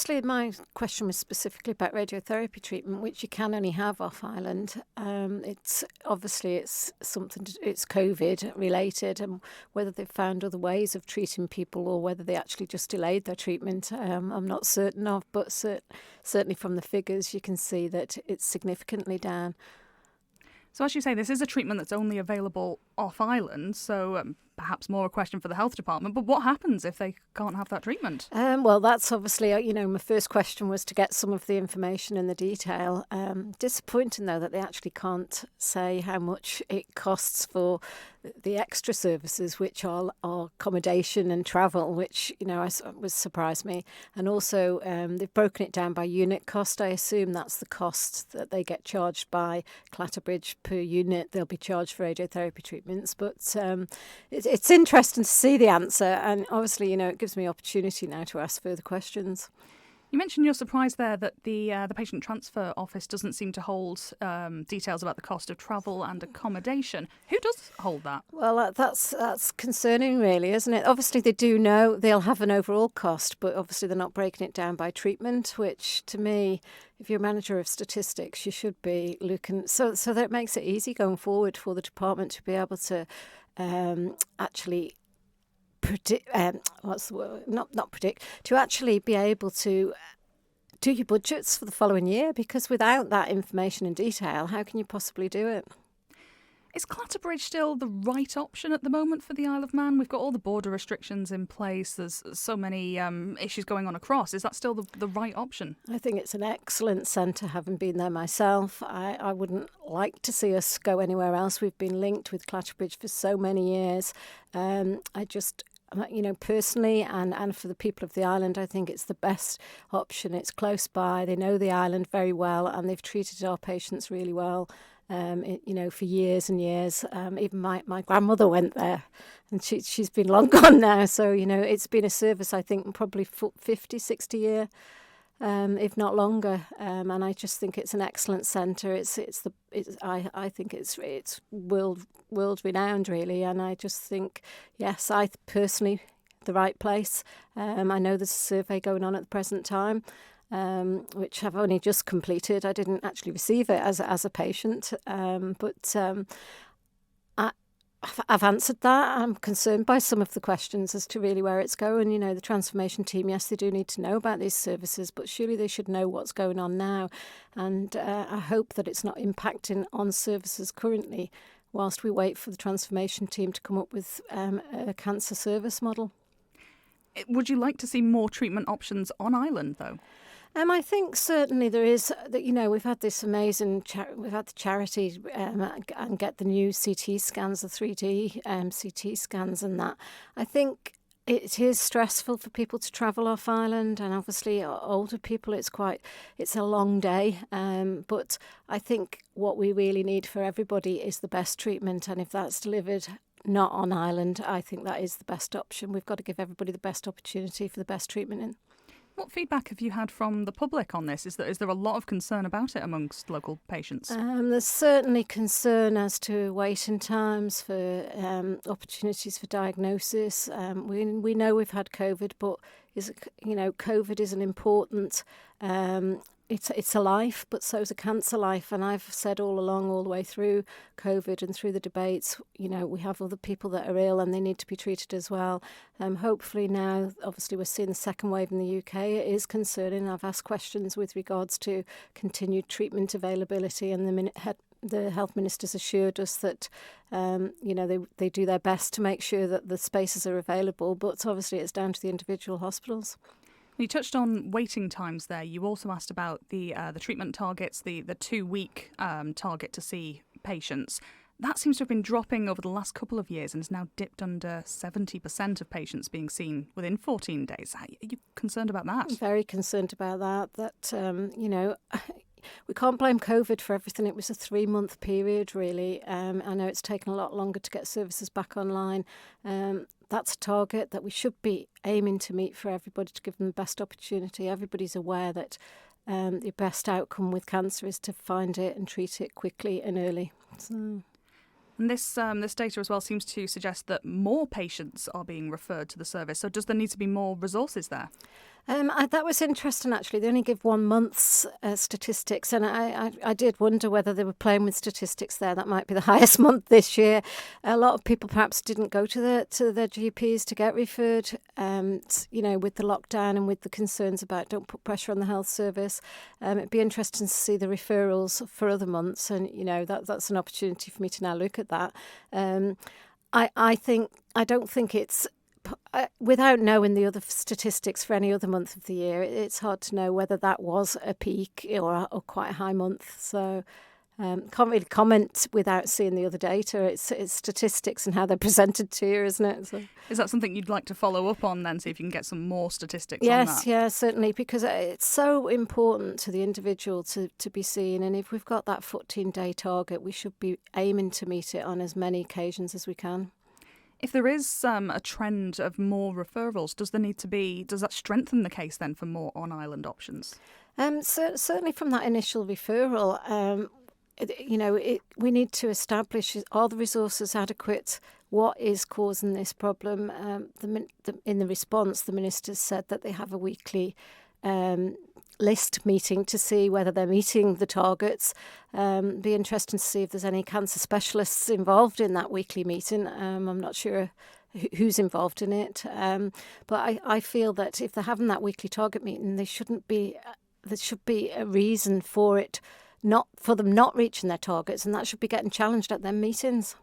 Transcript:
obviously my question was specifically about radiotherapy treatment, which you can only have off island. It's COVID related, and whether they've found other ways of treating people or whether they actually just delayed their treatment, I'm not certain of. But certainly from the figures, you can see that it's significantly down. So as you say, this is a treatment that's only available off-island, so perhaps more a question for the health department. But what happens if they can't have that treatment? Well, that's obviously, my first question was to get some of the information and the detail. Disappointing, though, that they actually can't say how much it costs for the extra services, which are accommodation and travel, which, was surprised me. And also, they've broken it down by unit cost. I assume that's the cost that they get charged by Clatterbridge per unit. They'll be charged for radiotherapy treatments. But it's interesting to see the answer. And obviously, it gives me opportunity now to ask further questions. You mentioned you're surprised there that the patient transfer office doesn't seem to hold details about the cost of travel and accommodation. Who does hold that? Well, that's concerning, really, isn't it? Obviously, they do know they'll have an overall cost, but obviously they're not breaking it down by treatment, which to me, if you're a manager of statistics, you should be looking. So that it makes it easy going forward for the department to be able to actually predict, not predict, to actually be able to do your budgets for the following year, because without that information and detail, how can you possibly do it? Is Clatterbridge still the right option at the moment for the Isle of Man? We've got all the border restrictions in place. There's so many issues going on across. Is that still the right option? I think it's an excellent centre, having been there myself. I wouldn't like to see us go anywhere else. We've been linked with Clatterbridge for so many years. Personally and for the people of the island, I think it's the best option. It's close by. They know the island very well, and they've treated our patients really well. For years and years. Even my grandmother went there, and she's been long gone now. So, it's been a service, I think, probably 50, 60 years, if not longer. And I just think it's an excellent centre. I think it's world renowned, really. And I just think, yes, I personally, the right place. I know there's a survey going on at the present time, which I've only just completed. I didn't actually receive it as a patient, but I've answered that. I'm concerned by some of the questions as to really where it's going. The transformation team, yes, they do need to know about these services, but surely they should know what's going on now. And I hope that it's not impacting on services currently whilst we wait for the transformation team to come up with a cancer service model. Would you like to see more treatment options on island, though? I think certainly there is. We've had this amazing. We've had the charity and get the new CT scans, the 3D CT scans, and that. I think it is stressful for people to travel off island, and obviously older people. It's a long day. But I think what we really need for everybody is the best treatment, and if that's delivered not on island, I think that is the best option. We've got to give everybody the best opportunity for the best treatment in. What feedback have you had from the public on this? Is there a lot of concern about it amongst local patients? There's certainly concern as to waiting times for opportunities for diagnosis. We know we've had COVID, but COVID is an important. It's a life, but so is a cancer life. And I've said all along, all the way through COVID and through the debates, we have other people that are ill and they need to be treated as well. Hopefully now, obviously, we're seeing the second wave in the UK. It is concerning. I've asked questions with regards to continued treatment availability, and the health minister's assured us that they do their best to make sure that the spaces are available. But obviously, it's down to the individual hospitals. You touched on waiting times there. You also asked about the treatment targets, the 2-week target to see patients. That seems to have been dropping over the last couple of years and has now dipped under 70% of patients being seen within 14 days. Are you concerned about that? I'm very concerned about that. We can't blame COVID for everything. It was a 3-month period, really. I know it's taken a lot longer to get services back online. That's a target that we should be aiming to meet for everybody, to give them the best opportunity. Everybody's aware that the best outcome with cancer is to find it and treat it quickly and early. So. And this data as well seems to suggest that more patients are being referred to the service. So does there need to be more resources there? That was interesting, actually. They only give 1 month's statistics, and I did wonder whether they were playing with statistics there. That might be the highest month this year. A lot of people perhaps didn't go to their GPs to get referred, with the lockdown and with the concerns about don't put pressure on the health service. It'd be interesting to see the referrals for other months, and, that's an opportunity for me to now look at that. I don't think it's... Without knowing the other statistics for any other month of the year, it's hard to know whether that was a peak or quite a high month. So can't really comment without seeing the other data. It's statistics and how they're presented to you, isn't it? So, is that something you'd like to follow up on then, see if you can get some more statistics yes, on that? Yeah, certainly, because it's so important to the individual to be seen. And if we've got that 14-day target, we should be aiming to meet it on as many occasions as we can. If there is a trend of more referrals, does that strengthen the case then for more on-island options? Certainly from that initial referral, we need to establish, are the resources adequate? What is causing this problem? In the response, the ministers said that they have a weekly list meeting to see whether they're meeting the targets. Be interesting to see if there's any cancer specialists involved in that weekly meeting. I'm not sure who's involved in it, but I feel that if they're having that weekly target meeting, there should be a reason for them not reaching their targets, and that should be getting challenged at their meetings.